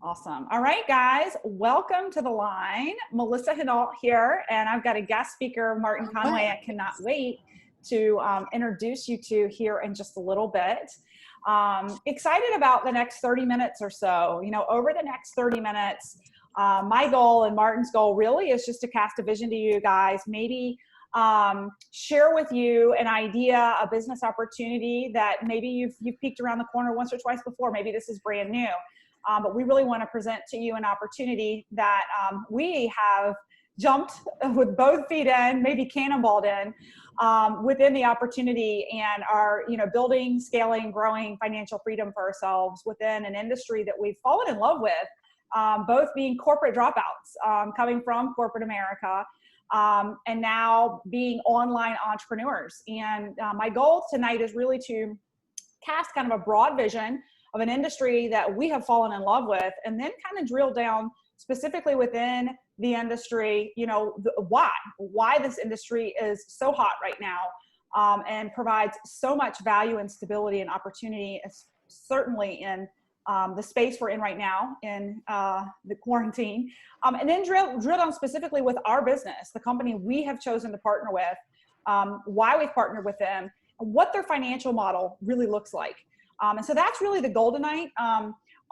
Awesome. All right, guys, welcome to the line. Melissa Hinault here, and I've got a guest speaker, Martin Conway. I cannot wait to introduce you to here in just a little bit. Excited about the next 30 minutes or so. You know, over the next 30 minutes, my goal and Martin's goal really is just to cast a vision to you guys, maybe share with you an idea, a business opportunity that maybe you've peeked around the corner once or twice before. Maybe this is brand new. But we really want to present to you an opportunity that we have jumped with both feet in, maybe cannonballed in, within the opportunity, and are building, scaling, growing financial freedom for ourselves within an industry that we've fallen in love with, both being corporate dropouts, coming from corporate America, and now being online entrepreneurs. And my goal tonight is really to cast kind of a broad vision of an industry that we have fallen in love with, and then kind of drill down specifically within the industry, why this industry is so hot right now, and provides so much value and stability and opportunity, certainly in the space we're in right now in the quarantine, and then drill down specifically with our business, the company we have chosen to partner with, why we've partnered with them, and what their financial model really looks like. And so that's really the goal tonight.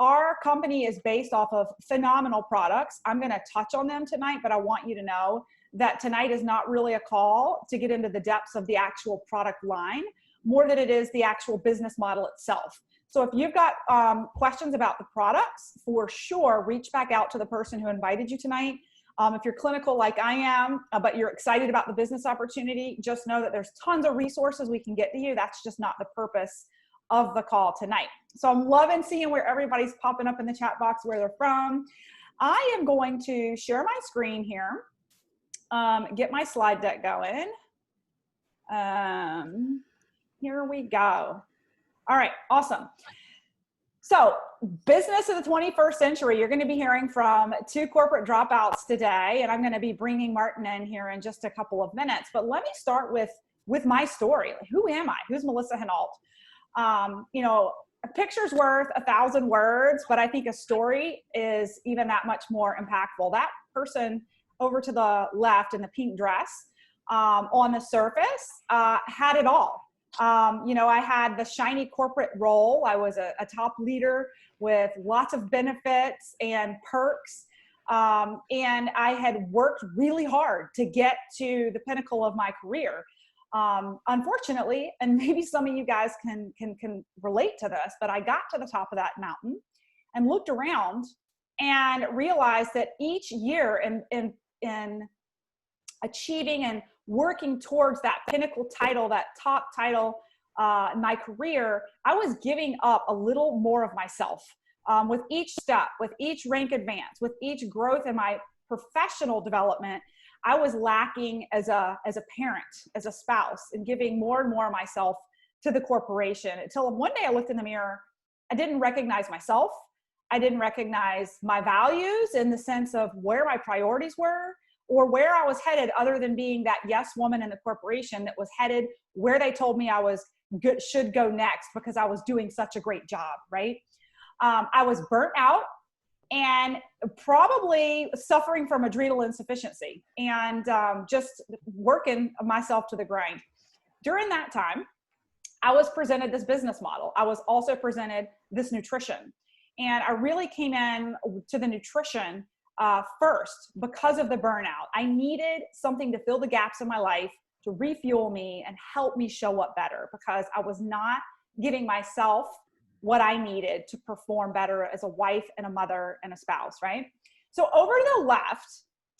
Our company is based off of phenomenal products. I'm going to touch on them tonight, but I want you to know that tonight is not really a call to get into the depths of the actual product line, more than it is the actual business model itself. So if you've got questions about the products, for sure, reach back out to the person who invited you tonight. If you're clinical like I am, but you're excited about the business opportunity, just know that there's tons of resources we can get to you. That's just not the purpose of the call tonight. So I'm loving seeing where everybody's popping up in the chat box, where they're from. I am going to share my screen here, get my slide deck going. Here we go. All right, awesome. So business of the 21st century, you're going to be hearing from two corporate dropouts today, and I'm going to be bringing Martin in here in just a couple of minutes. But let me start with my story. Who am I? Who's Melissa Hinault? A picture's worth 1,000 words, but I think a story is even that much more impactful. That person over to the left in the pink dress, on the surface, had it all. I had the shiny corporate role. I was a top leader with lots of benefits and perks. And I had worked really hard to get to the pinnacle of my career. Unfortunately, and maybe some of you guys can relate to this, but I got to the top of that mountain and looked around and realized that each year in achieving and working towards that pinnacle title, that top title in my career, I was giving up a little more of myself. With each step, with each rank advance, with each growth in my professional development, I was lacking as a parent, as a spouse, and giving more and more of myself to the corporation, until one day I looked in the mirror. I didn't recognize myself. I didn't recognize my values in the sense of where my priorities were or where I was headed, other than being that yes woman in the corporation that was headed where they told me I should go next, because I was doing such a great job, right? I was burnt out and probably suffering from adrenal insufficiency, and just working myself to the grind. During that time, I was presented this business model. I was also presented this nutrition. And I really came in to the nutrition first because of the burnout. I needed something to fill the gaps in my life, to refuel me and help me show up better, because I was not giving myself what I needed to perform better as a wife and a mother and a spouse, right? So over to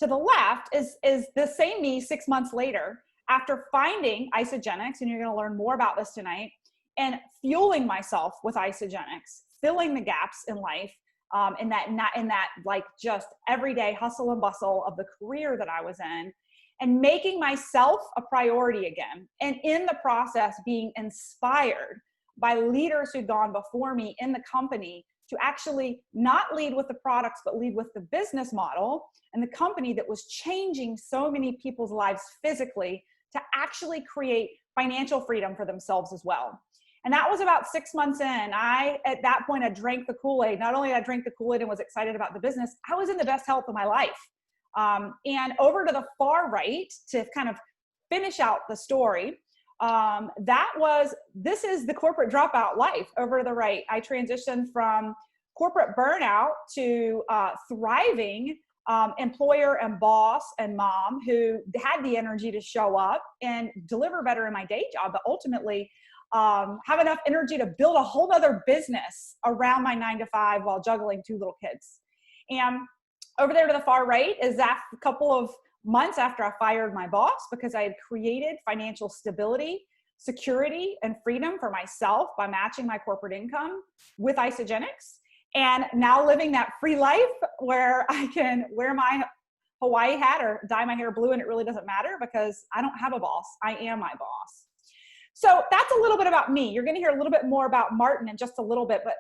the left is the same me 6 months later, after finding Isagenix, and you're going to learn more about this tonight, and fueling myself with Isagenix, filling the gaps in life, in that like just everyday hustle and bustle of the career that I was in, and making myself a priority again. And in the process, being inspired by leaders who'd gone before me in the company to actually not lead with the products, but lead with the business model and the company that was changing so many people's lives physically, to actually create financial freedom for themselves as well. And that was about 6 months in. At that point, I drank the Kool-Aid. Not only did I drink the Kool-Aid and was excited about the business, I was in the best health of my life. And over to the far right, to kind of finish out the story, this is the corporate dropout life. Over to the right, I transitioned from corporate burnout to thriving employer and boss and mom who had the energy to show up and deliver better in my day job, but ultimately have enough energy to build a whole other business around my 9-to-5 while juggling 2 little kids. And over there to the far right is that a couple of months after I fired my boss, because I had created financial stability, security, and freedom for myself by matching my corporate income with Isagenix. And now living that free life where I can wear my Hawaii hat or dye my hair blue and it really doesn't matter because I don't have a boss. I am my boss. So that's a little bit about me. You're going to hear a little bit more about Martin in just a little bit, but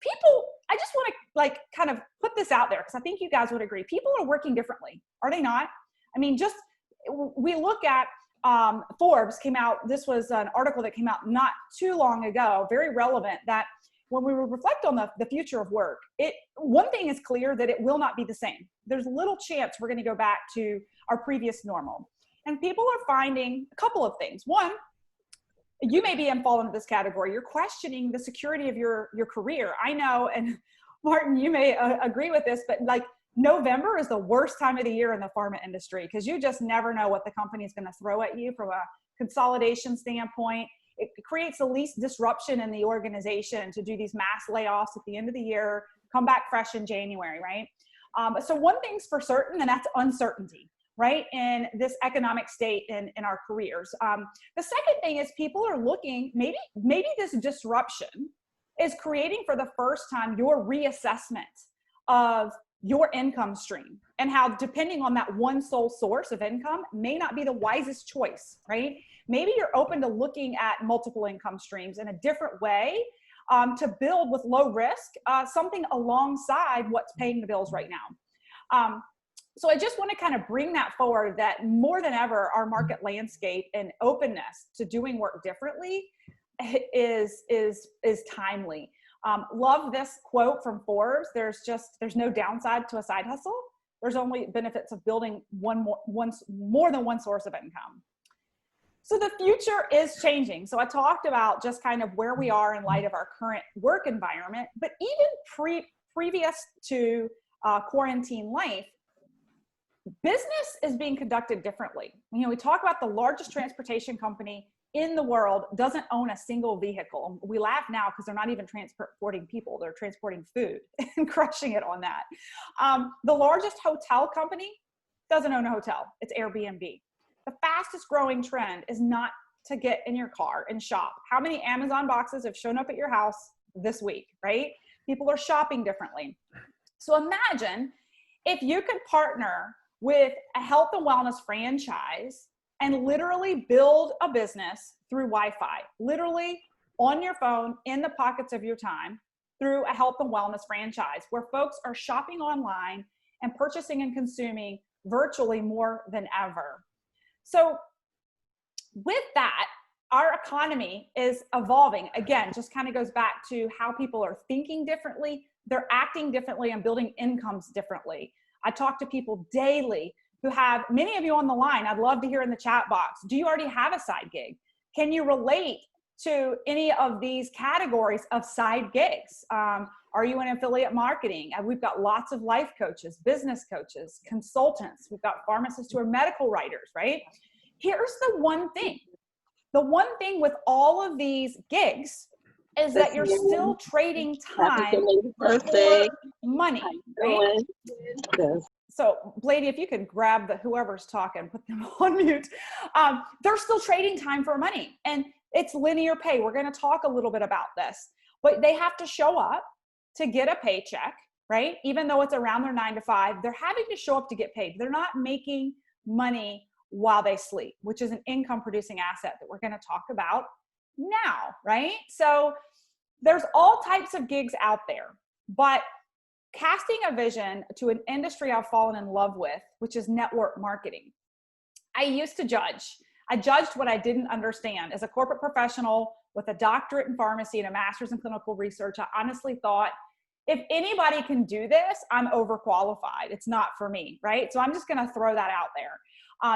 people, I just want to kind of put this out there because I think you guys would agree. People are working differently, are they not? I mean, we look at Forbes came out. This was an article that came out not too long ago, very relevant, that when we reflect on the future of work, one thing is clear, that it will not be the same. There's little chance we're going to go back to our previous normal. And people are finding a couple of things. One, you may be fall into this category. You're questioning the security of your career. I know, and Martin, you may agree with this, but like November is the worst time of the year in the pharma industry because you just never know what the company is going to throw at you from a consolidation standpoint. It creates the least disruption in the organization to do these mass layoffs at the end of the year, come back fresh in January, right? So one thing's for certain, and that's uncertainty, right? In this economic state in our careers. The second thing is people are looking, maybe this disruption is creating for the first time your reassessment of your income stream and how depending on that one sole source of income may not be the wisest choice, right? Maybe you're open to looking at multiple income streams in a different way to build with low risk, something alongside what's paying the bills right now. So I just want to kind of bring that forward, that more than ever, our market landscape and openness to doing work differently is timely. Love this quote from Forbes. There's no downside to a side hustle. There's only benefits of building more than one source of income. So the future is changing. So I talked about just kind of where we are in light of our current work environment, but even previous to quarantine life, business is being conducted differently. You know, we talk about the largest transportation company in the world doesn't own a single vehicle. We laugh now because they're not even transporting people, they're transporting food and crushing it on that. The largest hotel company doesn't own a hotel, it's Airbnb. The fastest growing trend is not to get in your car and shop. How many Amazon boxes have shown up at your house this week, right? People are shopping differently. So imagine if you could partner with a health and wellness franchise and literally build a business through Wi-Fi, literally on your phone, in the pockets of your time, through a health and wellness franchise where folks are shopping online and purchasing and consuming virtually more than ever. So with that, our economy is evolving. Again, just kind of goes back to how people are thinking differently, they're acting differently and building incomes differently. I talk to people daily who have, many of you on the line, I'd love to hear in the chat box, do you already have a side gig? Can you relate to any of these categories of side gigs? Are you in affiliate marketing? We've got lots of life coaches, business coaches, consultants. We've got pharmacists who are medical writers, right? Here's the one thing. The one thing with all of these gigs is that you're still trading time for money, right? So, Blady, if you could grab whoever's talking, put them on mute. They're still trading time for money, and it's linear pay. We're going to talk a little bit about this, but they have to show up to get a paycheck, right? Even though it's around their 9 to 5, they're having to show up to get paid. They're not making money while they sleep, which is an income producing asset that we're going to talk about now, right? So there's all types of gigs out there, but casting a vision to an industry I've fallen in love with, which is network marketing. I used to judge. I judged what I didn't understand. As a corporate professional with a doctorate in pharmacy and a master's in clinical research. I honestly thought, if anybody can do this, I'm overqualified. It's not for me, right? So I'm just going to throw that out there.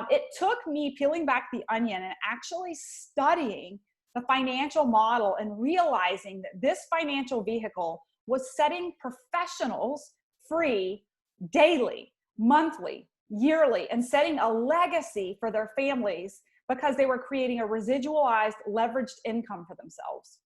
It took me peeling back the onion and actually studying the financial model and realizing that this financial vehicle was setting professionals free daily, monthly, yearly, and setting a legacy for their families because they were creating a residualized leveraged income for themselves.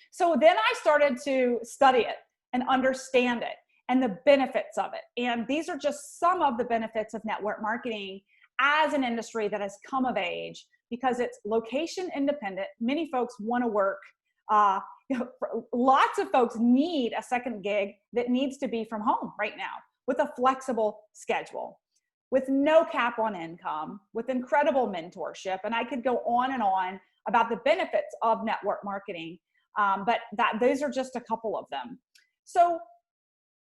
So then I started to study it and understand it and the benefits of it. And these are just some of the benefits of network marketing as an industry that has come of age because it's location independent. Many folks want to work. Lots of folks need a second gig that needs to be from home right now with a flexible schedule, with no cap on income, with incredible mentorship. And I could go on and on about the benefits of network marketing, but those are just a couple of them. So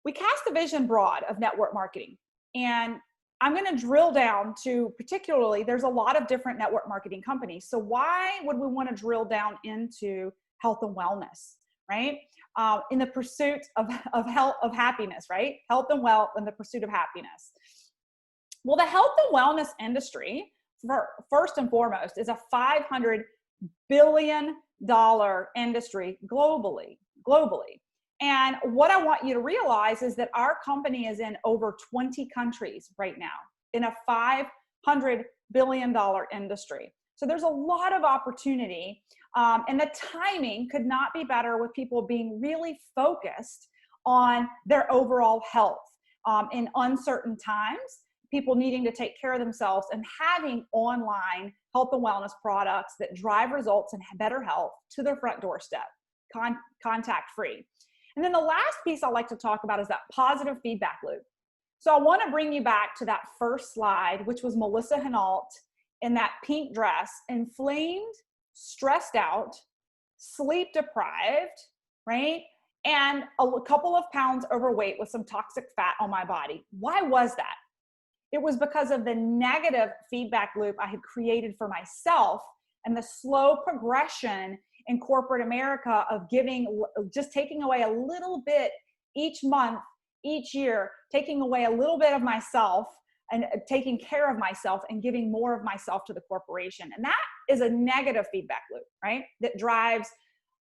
we cast the vision broad of network marketing. And I'm going to drill down to particularly, there's a lot of different network marketing companies. So why would we want to drill down into health and wellness, right? In the pursuit of health, of happiness, right? Health and wealth in the pursuit of happiness. Well, the health and wellness industry, first and foremost, is a $500 billion industry globally. And what I want you to realize is that our company is in over 20 countries right now in a $500 billion industry. So there's a lot of opportunity, and the timing could not be better with people being really focused on their overall health in uncertain times, people needing to take care of themselves and having online health and wellness products that drive results and better health to their front doorstep, contact free. And then the last piece I like to talk about is that positive feedback loop. So I want to bring you back to that first slide, which was Melissa Hinault in that pink dress, inflamed, stressed out, sleep deprived, right? And a couple of pounds overweight with some toxic fat on my body. Why was that? It was because of the negative feedback loop I had created for myself and the slow progression in corporate America of just taking away a little bit each month, each year, taking away a little bit of myself and taking care of myself and giving more of myself to the corporation. And that is a negative feedback loop, right? That drives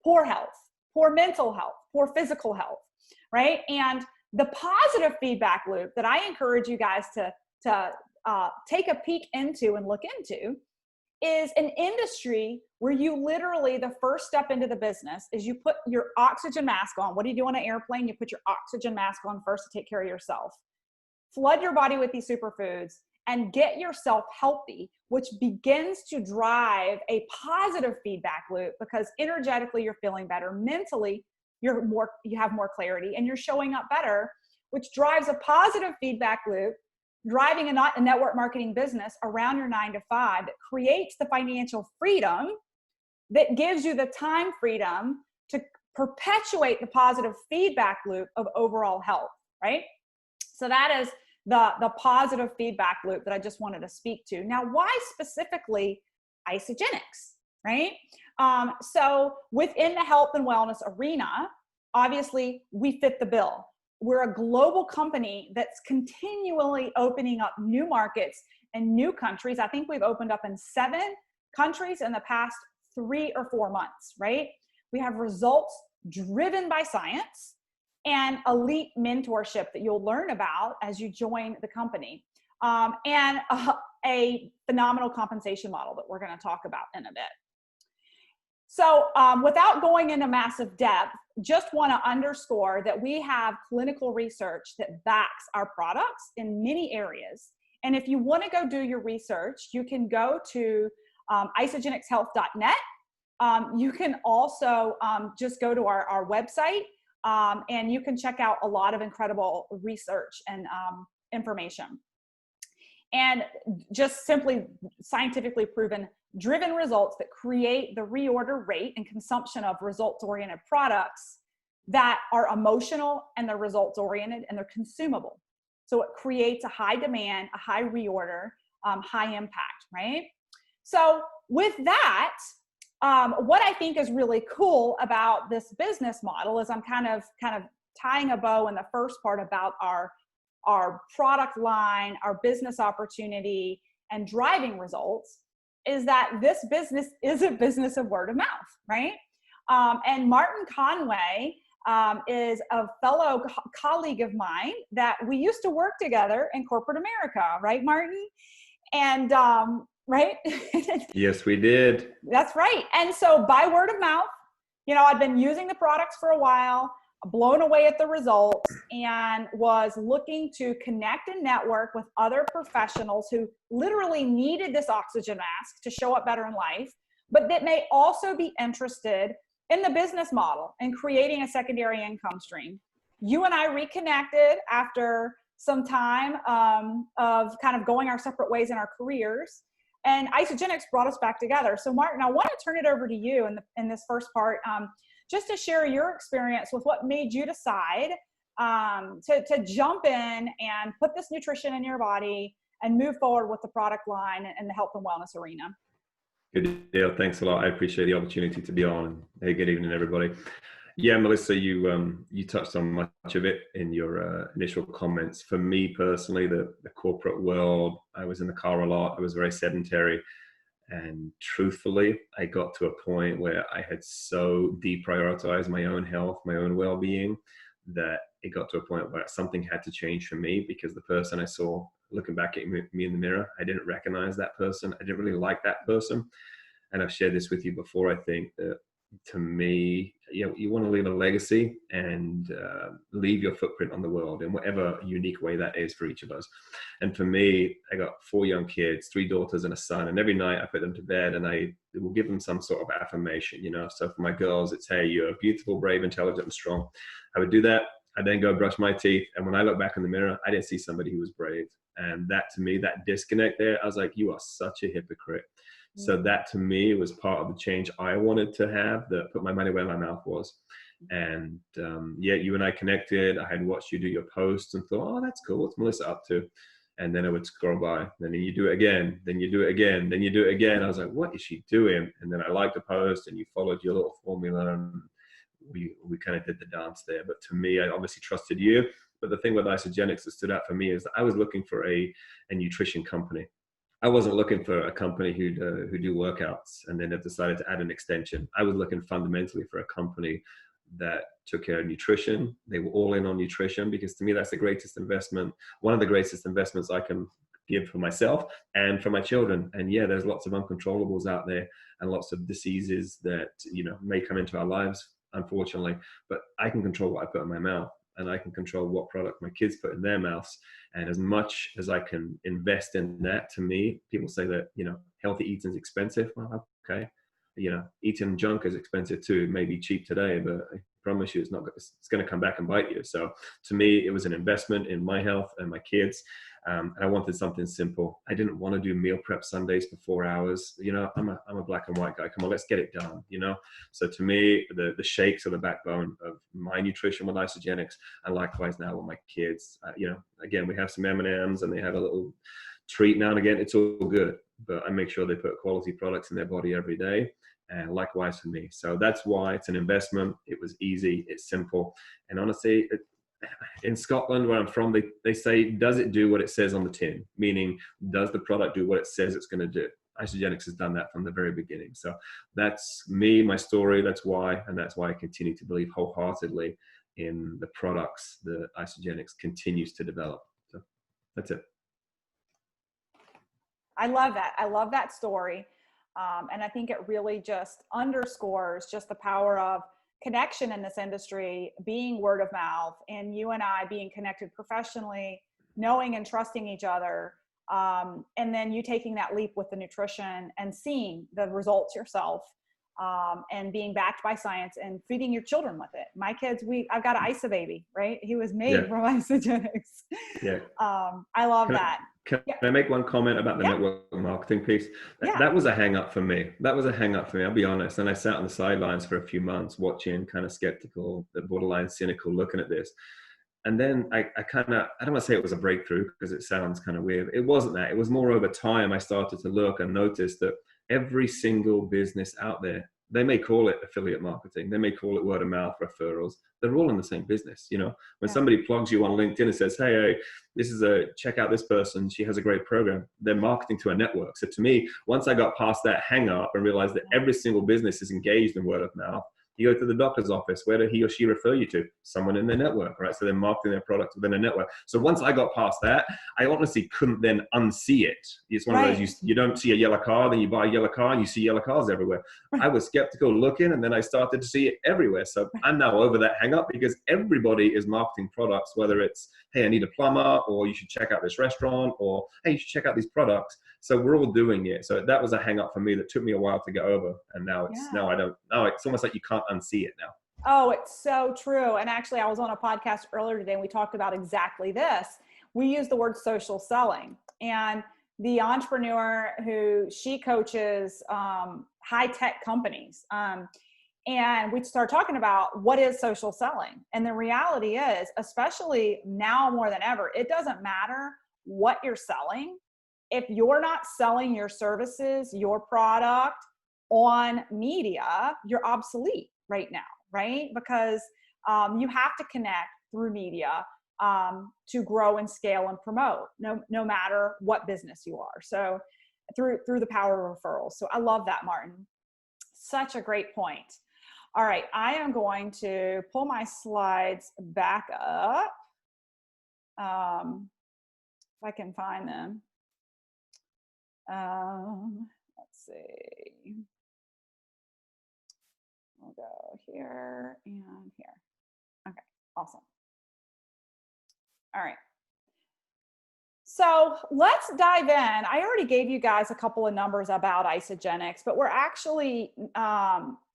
poor health, poor mental health, poor physical health, right? And the positive feedback loop that I encourage you guys to take a peek into and look into is an industry where you literally, the first step into the business is you put your oxygen mask on. What do you do on an airplane? You put your oxygen mask on first to take care of yourself. Flood your body with these superfoods and get yourself healthy, which begins to drive a positive feedback loop because energetically you're feeling better. Mentally, you have more clarity and you're showing up better, which drives a positive feedback loop, driving a network marketing business around your 9 to 5 that creates the financial freedom that gives you the time freedom to perpetuate the positive feedback loop of overall health, right? So that is the positive feedback loop that I just wanted to speak to. Now, why specifically Isagenix, right? So within the health and wellness arena, obviously we fit the bill. We're a global company that's continually opening up new markets and new countries. I think we've opened up in 7 countries in the past 3 or 4 months, right? We have results driven by science and elite mentorship that you'll learn about as you join the company, and a phenomenal compensation model that we're going to talk about in a bit. So without going into massive depth, just want to underscore that we have clinical research that backs our products in many areas. And if you want to go do your research, you can go to isagenixhealth.net. You can also just go to our website and you can check out a lot of incredible research and information. And just simply scientifically proven driven results that create the reorder rate and consumption of results-oriented products that are emotional and they're results-oriented and they're consumable. So it creates a high demand, a high reorder, high impact, right? So with that, what I think is really cool about this business model is I'm kind of tying a bow in the first part about our product line, our business opportunity, and driving results, is that this business is a business of word of mouth, right? And Martin Conway is a fellow colleague of mine that we used to work together in corporate America, right, Martin? And right? Yes, we did. That's right. And so by word of mouth, I'd been using the products for a while, blown away at the results, and was looking to connect and network with other professionals who literally needed this oxygen mask to show up better in life, but that may also be interested in the business model and creating a secondary income stream. You and I reconnected after some time of kind of going our separate ways in our careers, and Isagenix brought us back together. So Martin, I want to turn it over to you in this first part, just to share your experience with what made you decide to jump in and put this nutrition in your body and move forward with the product line in the health and wellness arena. Good deal. Thanks a lot. I appreciate the opportunity to be on. Hey, good evening, everybody. Yeah, Melissa, you touched on much of it in your initial comments. For me personally, the corporate world, I was in the car a lot. I was very sedentary. And truthfully, I got to a point where I had so deprioritized my own health, my own well-being, that it got to a point where something had to change for me, because the person I saw looking back at me in the mirror, I didn't recognize that person. I didn't really like that person. And I've shared this with you before. I think that to me, you want to leave a legacy and leave your footprint on the world in whatever unique way that is for each of us. And for me, I got 4 young kids, 3 daughters and a son. And every night I put them to bed and I will give them some sort of affirmation, So for my girls, it's, hey, you're beautiful, brave, intelligent, and strong. I would do that. I then go brush my teeth. And when I look back in the mirror, I didn't see somebody who was brave. And that, to me, that disconnect there, I was like, you are such a hypocrite. So that to me was part of the change I wanted to have, that put my money where my mouth was. And you and I connected. I had watched you do your posts and thought, oh, that's cool. What's Melissa up to? And then I would scroll by. And then you do it again. Then you do it again. Then you do it again. I was like, what is she doing? And then I liked the post and you followed your little formula and we kind of did the dance there. But to me, I obviously trusted you. But the thing with Isagenix that stood out for me is that I was looking for a nutrition company. I wasn't looking for a company who do workouts and then have decided to add an extension. I was looking fundamentally for a company that took care of nutrition. They were all in on nutrition, because to me, that's the greatest investment. One of the greatest investments I can give for myself and for my children. And yeah, there's lots of uncontrollables out there and lots of diseases that, may come into our lives, unfortunately, but I can control what I put in my mouth. And I can control what product my kids put in their mouths. And as much as I can invest in that, to me, people say that, healthy eating is expensive. Well, okay. Eating junk is expensive too. It may be cheap today, but I promise you it's going to come back and bite you. So to me, it was an investment in my health and my kids. And I wanted something simple. I didn't want to do meal prep Sundays for 4 hours. I'm a black and white guy. Come on, let's get it done, So to me, the shakes are the backbone of my nutrition with Isagenix, and likewise now with my kids. Again, we have some M&Ms and they have a little treat now and again. It's all good, but I make sure they put quality products in their body every day. And likewise for me. So that's why it's an investment. It was easy. It's simple. And honestly, in Scotland, where I'm from, they say, does it do what it says on the tin? Meaning, does the product do what it says it's going to do? Isagenix has done that from the very beginning. So that's me, my story. That's why. And that's why I continue to believe wholeheartedly in the products that Isagenix continues to develop. So that's it. I love that. I love that story. And I think it really just underscores just the power of connection in this industry, being word of mouth, and you and I being connected professionally, knowing and trusting each other. And then you taking that leap with the nutrition and seeing the results yourself, and being backed by science and feeding your children with it. My kids, I've got an Isa baby, right? He was made from Isagenix. Yeah. I love that. Can I make one comment about the network marketing piece? That was a hang up for me. I'll be honest. And I sat on the sidelines for a few months watching, kind of skeptical, borderline cynical, looking at this. And then I don't want to say it was a breakthrough because it sounds kind of weird. It wasn't that. It was more over time I started to look and notice that every single business out there, they may call it affiliate marketing, they may call it word of mouth referrals. They're all in the same business. You know, when somebody plugs you on LinkedIn and says, hey, this is check out this person, she has a great program, they're marketing to a network. So to me, once I got past that hang up and realized that every single business is engaged in word of mouth, you go to the doctor's office, where did he or she refer you to? Someone in their network, right? So they're marketing their product within a network. So once I got past that, I honestly couldn't then unsee it. It's one of those, you don't see a yellow car, then you buy a yellow car and you see yellow cars everywhere. I was skeptical looking, and then I started to see it everywhere. So I'm now over that hang up, because everybody is marketing products, whether it's, hey, I need a plumber, or you should check out this restaurant, or hey, you should check out these products. So we're all doing it. So that was a hang up for me that took me a while to get over. And now it's almost like you can't unsee it now. Oh, it's so true. And actually, I was on a podcast earlier today and we talked about exactly this. We use the word social selling, and the entrepreneur who she coaches high-tech companies. And we start talking about what is social selling. And the reality is, especially now more than ever, it doesn't matter what you're selling. If you're not selling your services, your product on media, you're obsolete right now, right? Because you have to connect through media to grow and scale and promote, no matter what business you are. So through the power of referrals. So I love that, Martin. Such a great point. All right, I am going to pull my slides back up. If I can find them. Let's see. We'll go here and here. Okay, awesome. All right. So let's dive in. I already gave you guys a couple of numbers about Isagenix, but we're actually,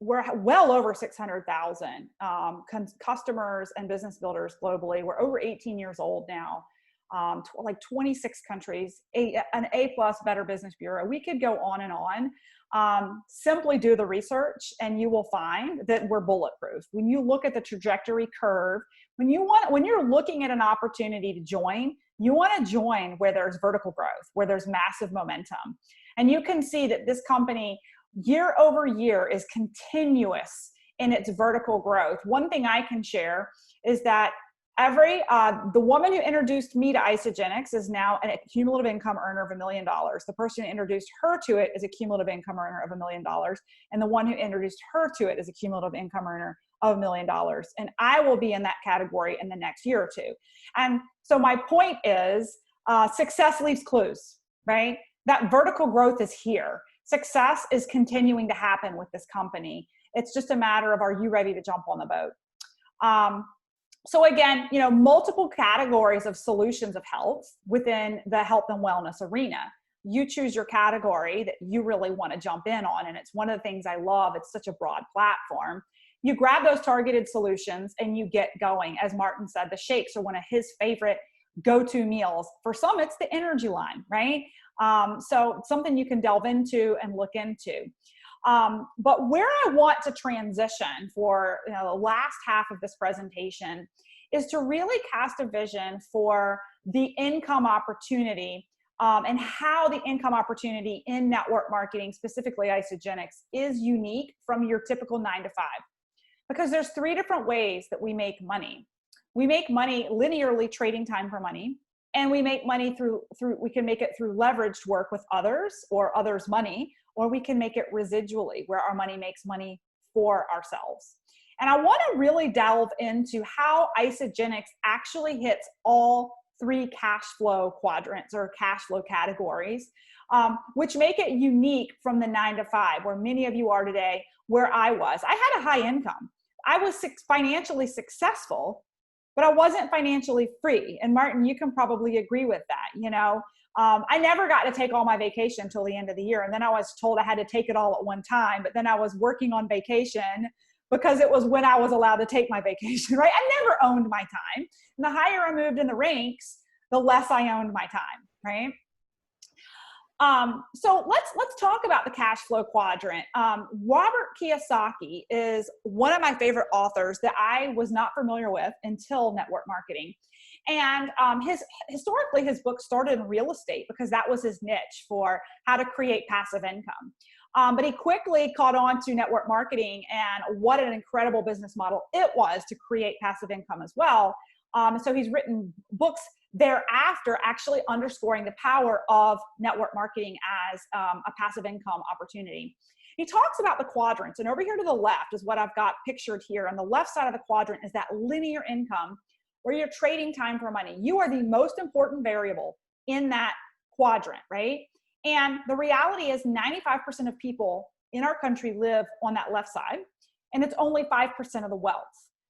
we're well over 600,000 customers and business builders globally. We're over 18 years old now. Like 26 countries, an A+ Better Business Bureau. We could go on and on. Simply do the research and you will find that we're bulletproof. When you look at the trajectory curve, when you're looking at an opportunity to join, you want to join where there's vertical growth, where there's massive momentum. And you can see that this company year over year is continuous in its vertical growth. One thing I can share is that the woman who introduced me to Isagenix is now a cumulative income earner of $1 million. The person who introduced her to it is a cumulative income earner of $1 million. And the one who introduced her to it is a cumulative income earner of $1 million. And I will be in that category in the next year or two. And so my point is, success leaves clues, right? That vertical growth is here. Success is continuing to happen with this company. It's just a matter of, are you ready to jump on the boat? So again, multiple categories of solutions of health within the health and wellness arena. You choose your category that you really want to jump in on. And it's one of the things I love. It's such a broad platform. You grab those targeted solutions and you get going. As Martin said, the shakes are one of his favorite go-to meals. For some, it's the energy line, right? So it's something you can delve into and look into. But where I want to transition for the last half of this presentation is to really cast a vision for the income opportunity and how the income opportunity in network marketing, specifically Isagenix, is unique from your typical 9 to 5. Because there's 3 different ways that we make money. We make money linearly trading time for money, and we make money we can make it through leveraged work with others or others' money, or we can make it residually, where our money makes money for ourselves. And I want to really delve into how Isagenix actually hits all 3 cash flow quadrants or cash flow categories, which make it unique from the 9 to 5, where many of you are today, where I was. I had a high income. I was financially successful, but I wasn't financially free. And Martin, you can probably agree with that. I never got to take all my vacation until the end of the year. And then I was told I had to take it all at one time, but then I was working on vacation because it was when I was allowed to take my vacation, right? I never owned my time. And the higher I moved in the ranks, the less I owned my time, right? So let's talk about the cash flow quadrant. Robert Kiyosaki is one of my favorite authors that I was not familiar with until network marketing. And historically, his book started in real estate because that was his niche for how to create passive income. But he quickly caught on to network marketing and what an incredible business model it was to create passive income as well. So he's written books thereafter actually underscoring the power of network marketing as a passive income opportunity. He talks about the quadrants, and over here to the left is what I've got pictured here. On the left side of the quadrant is that linear income where you're trading time for money. You are the most important variable in that quadrant, right? And the reality is 95% of people in our country live on that left side, and it's only 5% of the wealth,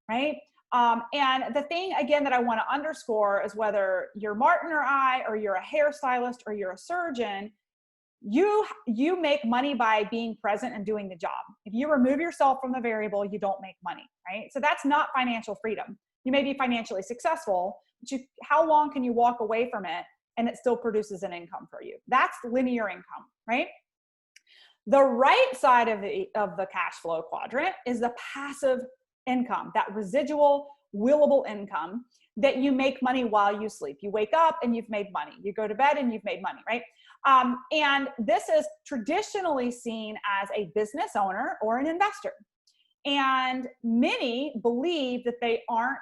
right? And the thing, again, that I want to underscore is whether you're Martin or I, or you're a hairstylist or you're a surgeon, you make money by being present and doing the job. If you remove yourself from the variable, you don't make money, right? So that's not financial freedom. You may be financially successful, but how long can you walk away from it and it still produces an income for you? That's linear income, right? The right side of the cash flow quadrant is the passive income, that residual willable income that you make money while you sleep. You wake up and you've made money. You go to bed and you've made money, right? And this is traditionally seen as a business owner or an investor. And many believe that they aren't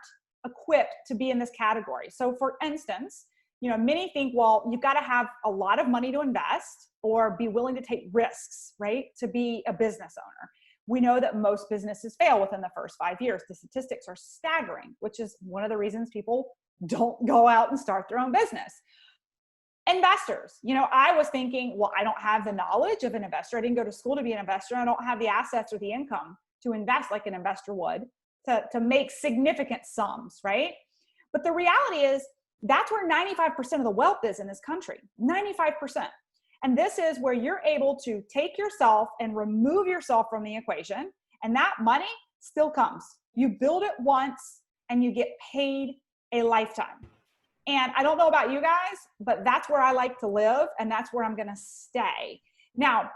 equipped to be in this category. So for instance, many think, well, you've got to have a lot of money to invest or be willing to take risks, right, to be a business owner. We know that most businesses fail within the first 5 years. The statistics are staggering, which is one of the reasons people don't go out and start their own business. Investors, I was thinking, well, I don't have the knowledge of an investor. I didn't go to school to be an investor. I don't have the assets or the income to invest like an investor would to make significant sums, right? But the reality is that's where 95% of the wealth is in this country, 95%. And this is where you're able to take yourself and remove yourself from the equation, and that money still comes. You build it once and you get paid a lifetime. And I don't know about you guys, but that's where I like to live, and that's where I'm going to stay. Now,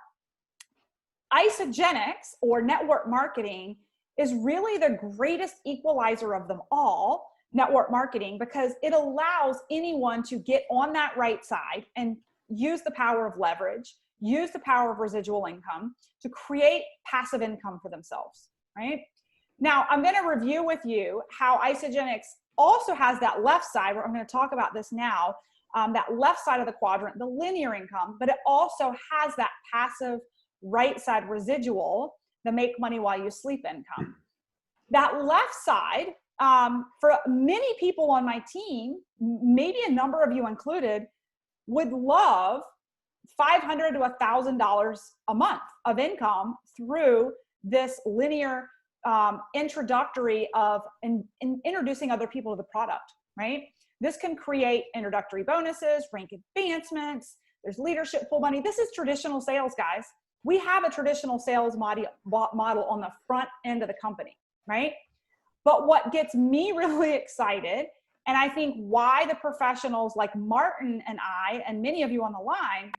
Isagenix, or network marketing, is really the greatest equalizer of them all, network marketing, because it allows anyone to get on that right side and use the power of leverage, use the power of residual income to create passive income for themselves, right? Now, I'm going to review with you how Isagenix also has that left side, where I'm going to talk about this now, that left side of the quadrant, the linear income, but it also has that passive right side residual, the make money while you sleep income. That left side, for many people on my team, maybe a number of you included, would love $500 to $1,000 a month of income through this linear introductory of introducing other people to the product, right? This can create introductory bonuses, rank advancements, there's leadership pool money. This is traditional sales, guys. We have a traditional sales model on the front end of the company, right? But what gets me really excited, and I think why the professionals like Martin and I, and many of you on the line,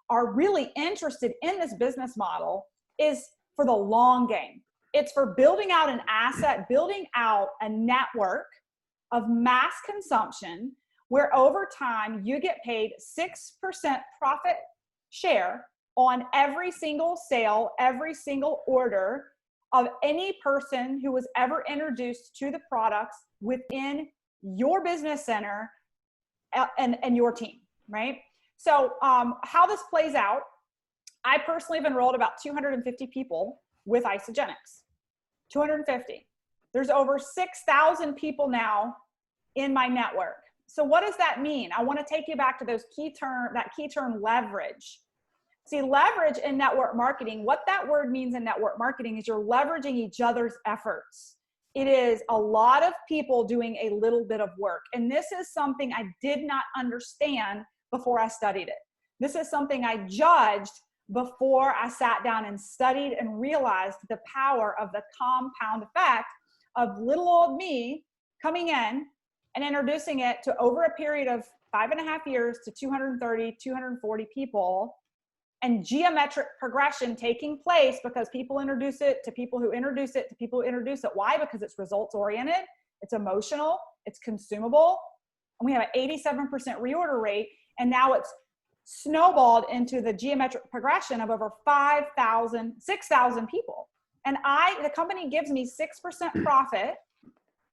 are really interested in this business model, is for the long game. It's for building out an asset, building out a network of mass consumption where over time you get paid 6% profit share on every single sale, every single order of any person who was ever introduced to the products within your business center and your team, right? So how this plays out, I personally have enrolled about 250 people with Isagenix, 250. There's over 6,000 people now in my network. So what does that mean? I want to take you back to that key term, leverage. See, leverage in network marketing, what that word means in network marketing is you're leveraging each other's efforts. It is a lot of people doing a little bit of work. And this is something I did not understand before I studied it. This is something I judged before I sat down and studied and realized the power of the compound effect of little old me coming in and introducing it to, over a period of 5.5 years, to 230, 240 people, and geometric progression taking place because people introduce it to people who introduce it to people who introduce it. Why? Because it's results oriented, it's emotional, it's consumable, and we have an 87% reorder rate, and now it's snowballed into the geometric progression of over 6,000 people. And the company gives me 6% profit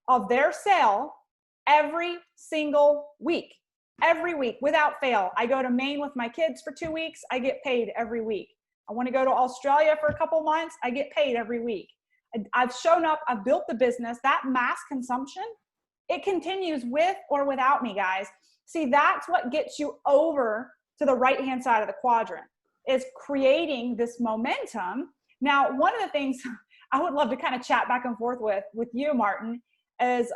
of their sale every single week, without fail. I go to Maine with my kids for 2 weeks. I get paid every week. I want to go to Australia for a couple months. I get paid every week. I've shown up, I've built the business. That mass consumption, it continues with or without me, guys. See, that's what gets you over to the right-hand side of the quadrant, is creating this momentum. Now, one of the things I would love to kind of chat back and forth with you, Martin, is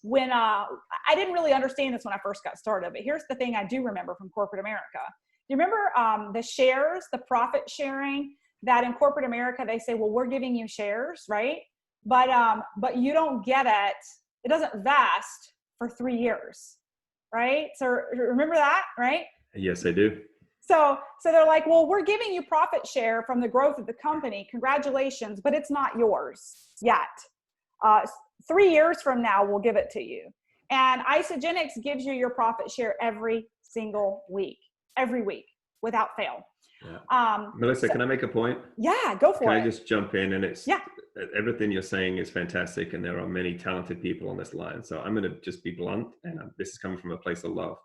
when I didn't really understand this when I first got started, but here's the thing I do remember from corporate America. You remember the shares, the profit sharing, that in corporate America, they say, well, we're giving you shares, right? But you don't get it. It doesn't vest for 3 years, right? So remember that, right? Yes, I do. So they're like, well, we're giving you profit share from the growth of the company. Congratulations, but it's not yours yet. 3 years from now, we'll give it to you. And Isagenix gives you your profit share every single week, without fail. Yeah. Melissa, can I make a point? Yeah, go for it. Can I just jump in? And everything you're saying is fantastic, and there are many talented people on this line. So I'm going to just be blunt, and this is coming from a place of love.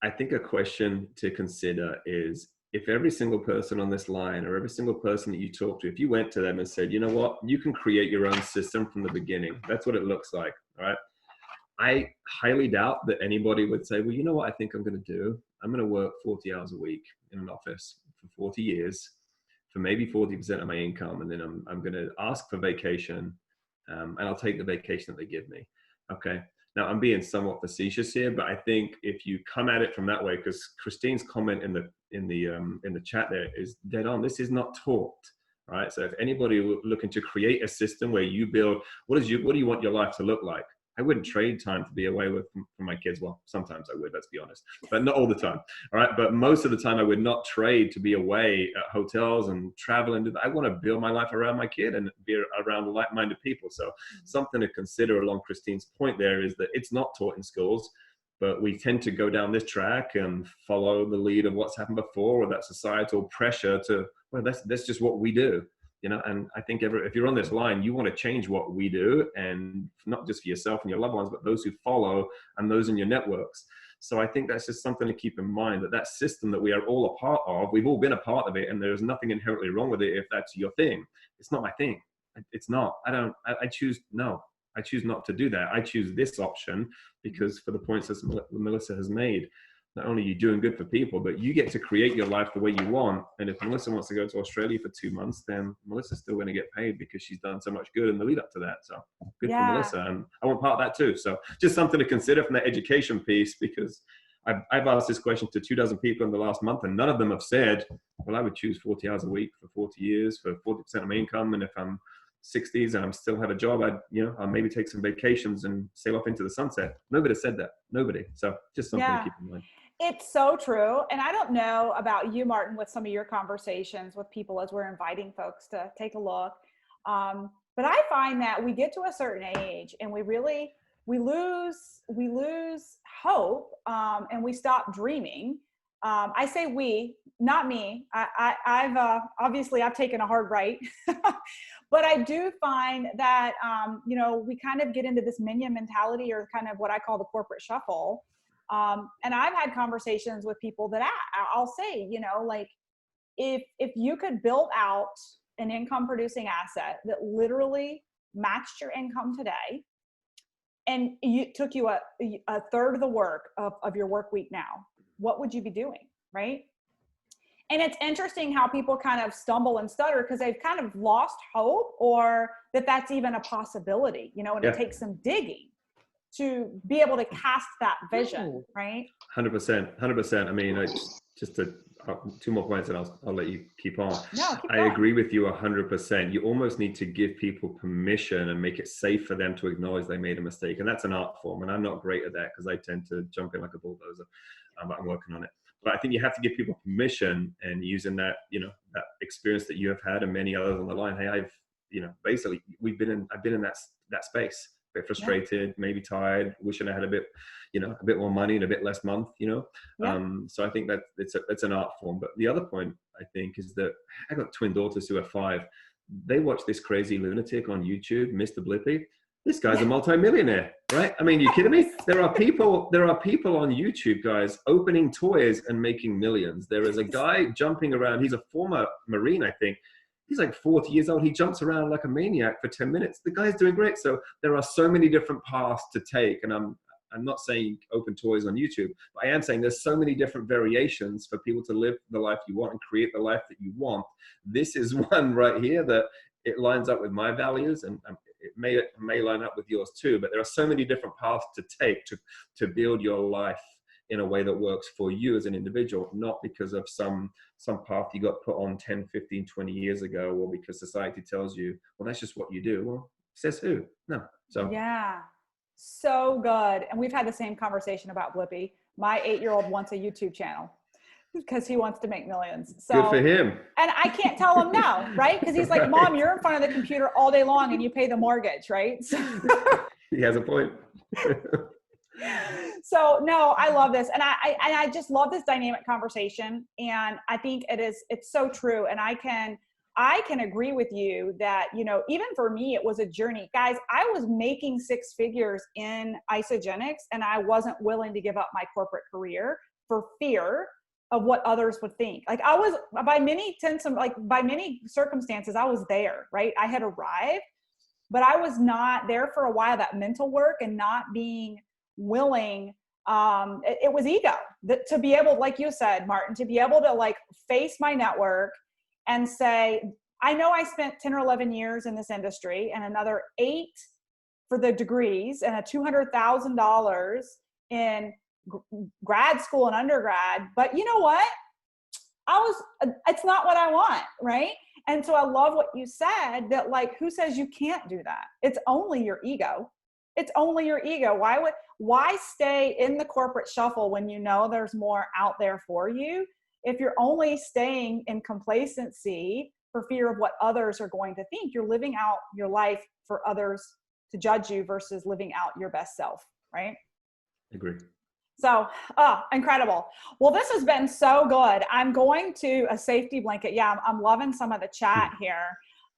I think a question to consider is, if every single person on this line, or every single person that you talk to, if you went to them and said, you know what, you can create your own system from the beginning. That's what it looks like, all right? I highly doubt that anybody would say, well, you know what I think I'm going to do? I'm going to work 40 hours a week in an office for 40 years for maybe 40% of my income. And then I'm going to ask for vacation, and I'll take the vacation that they give me. Okay. Now I'm being somewhat facetious here, but I think if you come at it from that way, because Christine's comment in the chat there is dead on. This is not taught, right? So if anybody looking to create a system where you build, what do you want your life to look like? I wouldn't trade time to be away from my kids. Well, sometimes I would, let's be honest, but not all the time. All right. But most of the time I would not trade to be away at hotels and travel. And I want to build my life around my kid and be around like-minded people. So something to consider along Christine's point there is that it's not taught in schools, but we tend to go down this track and follow the lead of what's happened before, or that societal pressure to, well, that's just what we do. You know, and I think if you're on this line, you want to change what we do, and not just for yourself and your loved ones, but those who follow and those in your networks. So I think that's just something to keep in mind, that system that we are all a part of, we've all been a part of it, and there's nothing inherently wrong with it if that's your thing. It's not my thing. It's not. I choose not to do that. I choose this option because, for the points that Melissa has made, not only are you doing good for people, but you get to create your life the way you want. And if Melissa wants to go to Australia for 2 months, then Melissa's still going to get paid because she's done so much good in the lead up to that. So good for Melissa. And I want part of that too. So just something to consider from that education piece, because I've asked this question to 24 people in the last month, and none of them have said, well, I would choose 40 hours a week for 40 years for 40% of my income. And if I'm 60s and I'm still have a job, I'll maybe take some vacations and sail off into the sunset. Nobody said that. Nobody. So just something to keep in mind. It's so true. And I don't know about you, Martin, with some of your conversations with people as we're inviting folks to take a look. But I find that we get to a certain age and we lose hope, and we stop dreaming. I say we, not me. I've obviously I've taken a hard right, but I do find that, we kind of get into this minion mentality, or kind of what I call the corporate shuffle. And I've had conversations with people that I'll say, like, if you could build out an income producing asset that literally matched your income today, and it took you a third of the work of your work week now, what would you be doing? Right. And it's interesting how people kind of stumble and stutter because they've kind of lost hope, or that's even a possibility, and it takes some digging to be able to cast that vision, right? 100%. I mean, just two more points and I'll let you keep on. No, keep I going. agree with you 100%. You almost need to give people permission and make it safe for them to acknowledge they made a mistake. And that's an art form. And I'm not great at that because I tend to jump in like a bulldozer, but I'm working on it. But I think you have to give people permission, and using that, that experience that you have had and many others on the line. Hey, basically I've been in that space. bit frustrated, maybe tired, wishing I had a bit, a bit more money and a bit less month, So I think that it's an art form. But the other point I think is that I got twin daughters who are 5. They watch this crazy lunatic on YouTube, Mr. Blippy. This guy's a multimillionaire, right? I mean, you kidding me? There are people on YouTube, guys, opening toys and making millions. There is a guy jumping around. He's a former Marine, I think. He's like 40 years old. He jumps around like a maniac for 10 minutes. The guy's doing great. So there are so many different paths to take. And I'm not saying open toys on YouTube, but I am saying there's so many different variations for people to live the life you want and create the life that you want. This is one right here that it lines up with my values, and it may line up with yours too, but there are so many different paths to take to build your life in a way that works for you as an individual, not because of some path you got put on 10, 15, 20 years ago, or because society tells you, well, that's just what you do. Well, says who? No. So yeah, so good. And we've had the same conversation about Blippi. My 8-year-old wants a YouTube channel because he wants to make millions. So good for him. And I can't tell him no, right? Because he's like, Mom, you're in front of the computer all day long and you pay the mortgage, right? So he has a point. So no, I love this. And I just love this dynamic conversation. And I think it's so true. And I can agree with you that, even for me, it was a journey. Guys, I was making 6 figures in Isagenix, and I wasn't willing to give up my corporate career for fear of what others would think. Like I was, by many circumstances, I was there, right? I had arrived, but I was not there for a while. That mental work and not being willing, it was ego to be able, like you said, Martin, to be able to like face my network and say, I know I spent 10 or 11 years in this industry and another 8 for the degrees and a $200,000 in grad school and undergrad, but you know what? It's not what I want, right? And so I love what you said, that like, who says you can't do that? It's only your ego. It's only your ego. Why stay in the corporate shuffle when you know there's more out there for you? If you're only staying in complacency for fear of what others are going to think, you're living out your life for others to judge you versus living out your best self, right? Agree. So, incredible. Well, this has been so good. I'm going to a safety blanket. Yeah, I'm loving some of the chat here.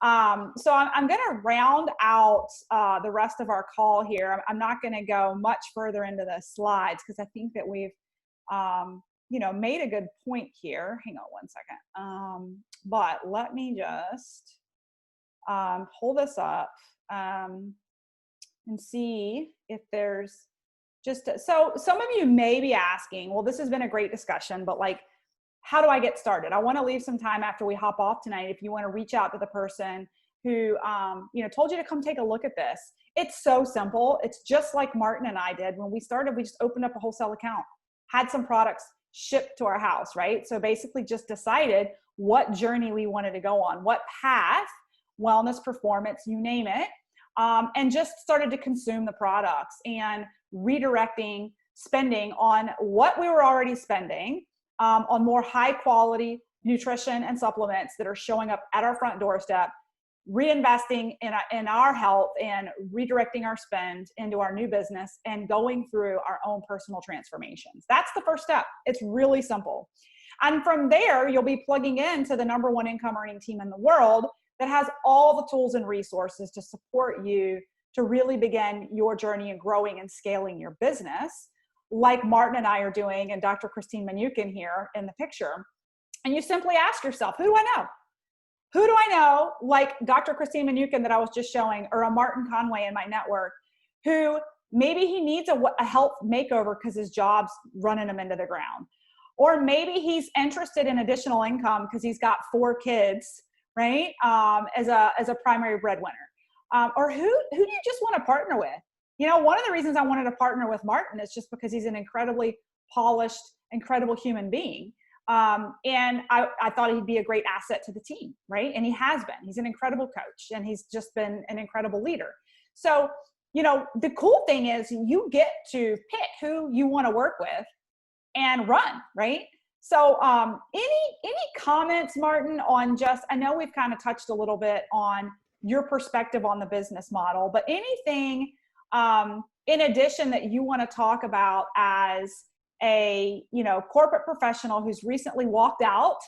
So I'm going to round out the rest of our call here. I'm not going to go much further into the slides because I think that we've, made a good point here. Hang on one second. But let me just pull this up and see if there's so some of you may be asking, well, this has been a great discussion, but like, how do I get started? I want to leave some time after we hop off tonight if you want to reach out to the person who, told you to come take a look at this. It's so simple. It's just like Martin and I did. When we started, we just opened up a wholesale account, had some products shipped to our house, right? So basically just decided what journey we wanted to go on, what path, wellness, performance, you name it, and just started to consume the products and redirecting spending on what we were already spending on more high quality nutrition and supplements that are showing up at our front doorstep, reinvesting in our health and redirecting our spend into our new business and going through our own personal transformations. That's the first step. It's really simple. And from there, you'll be plugging into the #1 income earning team in the world that has all the tools and resources to support you to really begin your journey in growing and scaling your business, like Martin and I are doing, and Dr. Christine Manukin here in the picture. And you simply ask yourself, who do I know? Who do I know, like Dr. Christine Manukin that I was just showing, or a Martin Conway in my network, who maybe he needs a health makeover because his job's running him into the ground. Or maybe he's interested in additional income because he's got 4 kids, right, as a primary breadwinner. Or who do you just want to partner with? One of the reasons I wanted to partner with Martin is just because he's an incredibly polished, incredible human being. And I thought he'd be a great asset to the team, right? And he has been. He's an incredible coach, and he's just been an incredible leader. So, the cool thing is you get to pick who you want to work with and run, right? So any comments, Martin, on I know we've kind of touched a little bit on your perspective on the business model, but anything in addition that you want to talk about as a, you know, corporate professional who's recently walked out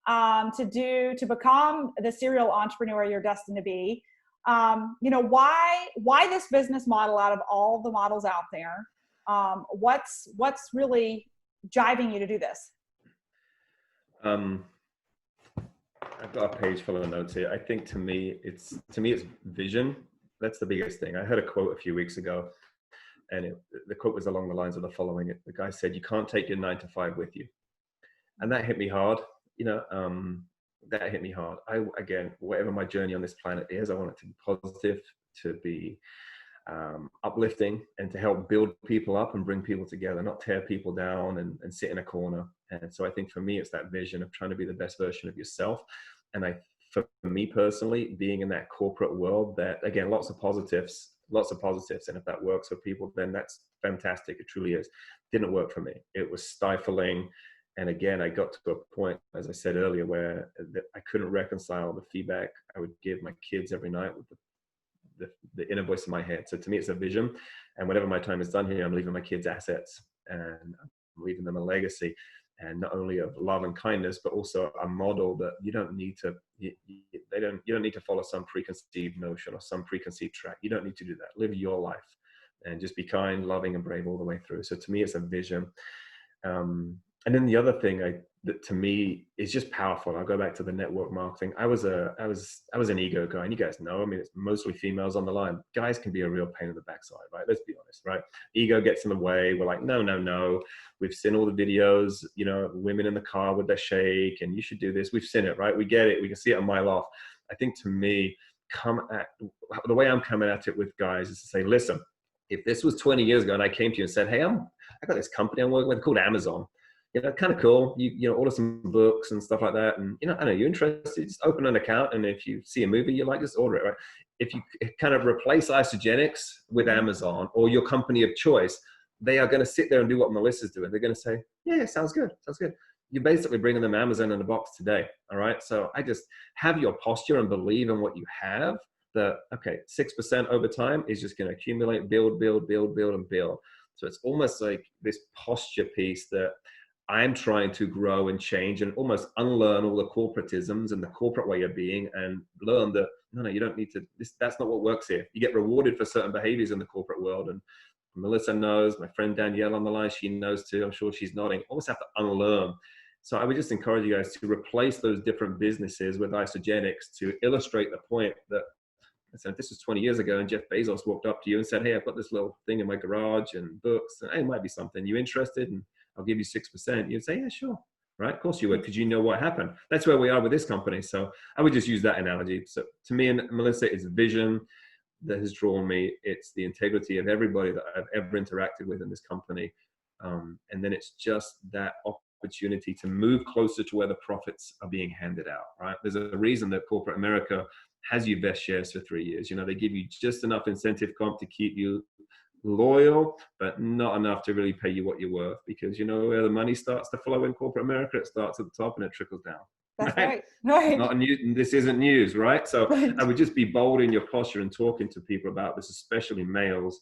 to become the serial entrepreneur you're destined to be. You know, why this business model out of all the models out there? What's really driving you to do this? I've got a page full of notes here. I think to me it's vision. That's the biggest thing. I heard a quote a few weeks ago, and the quote was along the lines of the following. The guy said, "You can't take your 9 to 5 with you," and that hit me hard. You know, that hit me hard. Again, whatever my journey on this planet is, I want it to be positive, to be uplifting, and to help build people up and bring people together, not tear people down and sit in a corner. And so I think for me, it's that vision of trying to be the best version of yourself. And for me personally, being in that corporate world, that again, lots of positives. And if that works for people, then that's fantastic. It truly is. Didn't work for me. It was stifling. And again, I got to a point, as I said earlier, where I couldn't reconcile the feedback I would give my kids every night with the inner voice in my head. So to me, it's a vision. And whatever my time is done here, I'm leaving my kids assets, and I'm leaving them a legacy, and not only of love and kindness, but also a model that you don't need to, you don't need to follow some preconceived notion or some preconceived track. You don't need to do that. Live your life and just be kind, loving, and brave all the way through. So to me, it's a vision. And then the other thing that to me is just powerful. I'll go back to the network marketing. I was an ego guy, and you guys know, I mean, it's mostly females on the line. Guys can be a real pain in the backside, right? Let's be honest, right? Ego gets in the way. We're like, no. We've seen all the videos, you know, women in the car with their shake, and you should do this. We've seen it, right? We get it. We can see it a mile off. I think to me, the way I'm coming at it with guys is to say, listen, if this was 20 years ago and I came to you and said, hey, I got this company I'm working with called Amazon. You know, kind of cool. You know, order some books and stuff like that. And, you know, I know you're interested, just open an account. And if you see a movie you like, just order it, right? If you kind of replace Isagenix with Amazon or your company of choice, they are going to sit there and do what Melissa's doing. They're going to say, yeah, sounds good. You're basically bringing them Amazon in a box today. All right. So I just have your posture and believe in what you have. That, okay, 6% over time is just going to accumulate, build, and build. So it's almost like this posture piece that I'm trying to grow and change and almost unlearn all the corporatisms and the corporate way of being, and learn that, no, you don't need to, that's not what works here. You get rewarded for certain behaviors in the corporate world. And Melissa knows, my friend Danielle on the line, she knows too. I'm sure she's nodding. Almost have to unlearn. So I would just encourage you guys to replace those different businesses with Isagenix to illustrate the point that, listen, if this was 20 years ago and Jeff Bezos walked up to you and said, hey, I've got this little thing in my garage and books, and hey, it might be something. You interested? And I'll give you 6%. You'd say, yeah, sure. Right? Of course you would, because you know what happened. That's where we are with this company. So I would just use that analogy. So to me and Melissa, it's vision that has drawn me. It's the integrity of everybody that I've ever interacted with in this company. And then it's just that opportunity to move closer to where the profits are being handed out, right? There's a reason that corporate America has you vest shares for 3 years. You know, they give you just enough incentive comp to keep you loyal, but not enough to really pay you what you're worth, because you know where the money starts to flow in corporate America, it starts at the top and it trickles down. That's right. Right. Not news, this isn't news, right? So right. I would just be bold in your posture and talking to people about this, especially males.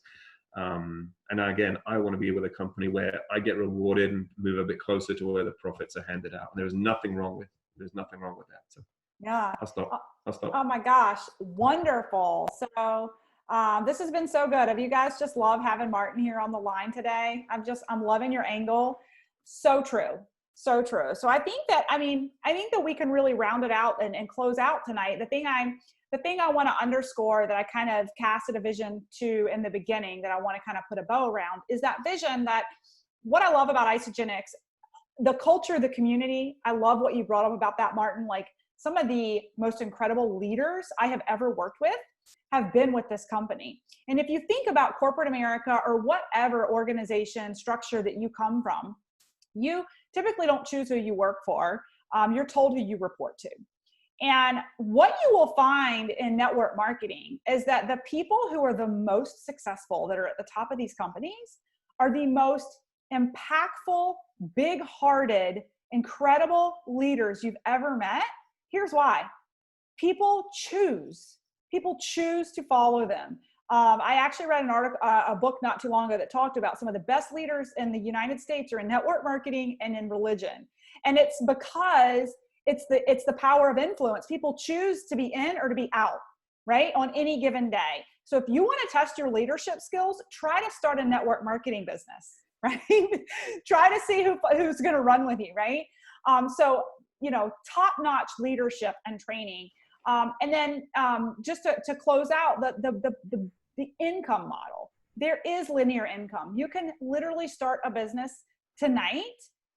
And again, I want to be with a company where I get rewarded and move a bit closer to where the profits are handed out. And there's nothing wrong with that. So yeah, I'll stop. Oh my gosh, wonderful. So this has been so good. You guys just love having Martin here on the line today. I'm loving your angle. So true. So I think that, I think that we can really round it out and close out tonight. The thing I want to underscore that I kind of casted a vision to in the beginning that I want to kind of put a bow around is that vision, that what I love about Isagenix, the culture, the community. I love what you brought up about that, Martin. Like, some of the most incredible leaders I have ever worked with have been with this company. And if you think about corporate America or whatever organization structure that you come from, you typically don't choose who you work for. You're told who you report to. And what you will find in network marketing is that the people who are the most successful, that are at the top of these companies, are the most impactful, big-hearted, incredible leaders you've ever met. Here's why. People choose to follow them. I actually read an article, a book not too long ago that talked about some of the best leaders in the United States are in network marketing and in religion. And it's because it's the power of influence. People choose to be in or to be out, right, on any given day. So if you want to test your leadership skills, try to start a network marketing business, right? Try to see who's going to run with you, right? So, top-notch leadership and training. And then just to close out the income model, there is linear income. You can literally start a business tonight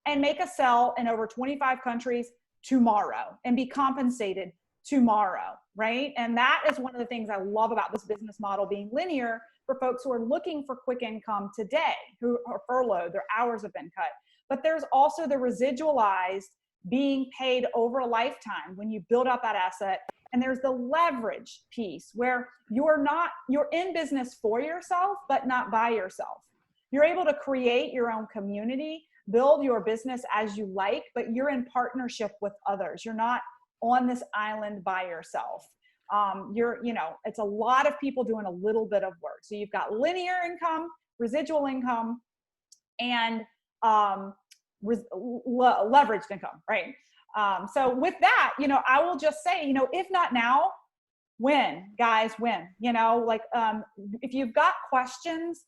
and make a sell in over 25 countries tomorrow and be compensated tomorrow, right? And that is one of the things I love about this business model being linear for folks who are looking for quick income today, who are furloughed, their hours have been cut. But there's also the residualized being paid over a lifetime when you build up that asset. And there's the leverage piece where you're in business for yourself, but not by yourself. You're able to create your own community, build your business as you like, but you're in partnership with others. You're not on this island by yourself. It's a lot of people doing a little bit of work. So you've got linear income, residual income, and leveraged income, right? So with that, I will just say, if not now, when, guys, when? If you've got questions,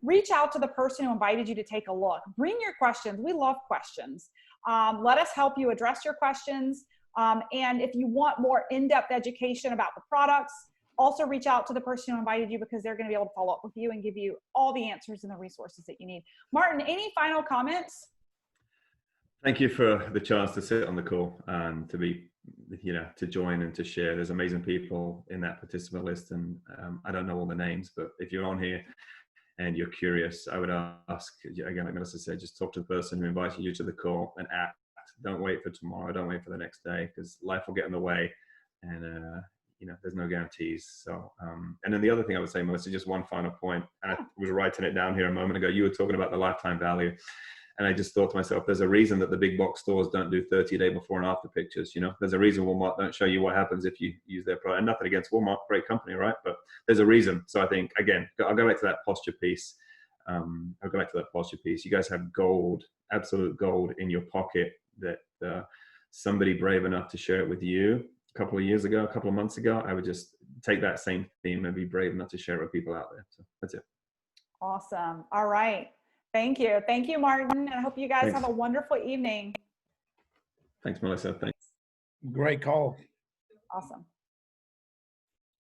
reach out to the person who invited you to take a look. Bring your questions. We love questions. Let us help you address your questions. And if you want more in-depth education about the products, also reach out to the person who invited you, because they're going to be able to follow up with you and give you all the answers and the resources that you need. Martin, any final comments? Thank you for the chance to sit on the call and to be, to join and to share. There's amazing people in that participant list, and I don't know all the names, but if you're on here and you're curious, I would ask, again, like Melissa said, just talk to the person who invited you to the call and act. Don't wait for tomorrow. Don't wait for the next day, because life will get in the way, and there's no guarantees. So, and then the other thing I would say, Melissa, just one final point, and I was writing it down here a moment ago. You were talking about the lifetime value. And I just thought to myself, there's a reason that the big box stores don't do 30-day before and after pictures. There's a reason Walmart don't show you what happens if you use their product. And nothing against Walmart, great company, right? But there's a reason. So I think, again, I'll go back to that posture piece. You guys have gold, absolute gold in your pocket that somebody brave enough to share it with you a couple of months ago. I would just take that same theme and be brave enough to share it with people out there. So that's it. Awesome. All right. Thank you. Thank you, Martin. And I hope you guys have a wonderful evening. Thanks, Melissa. Thanks. Great call. Awesome.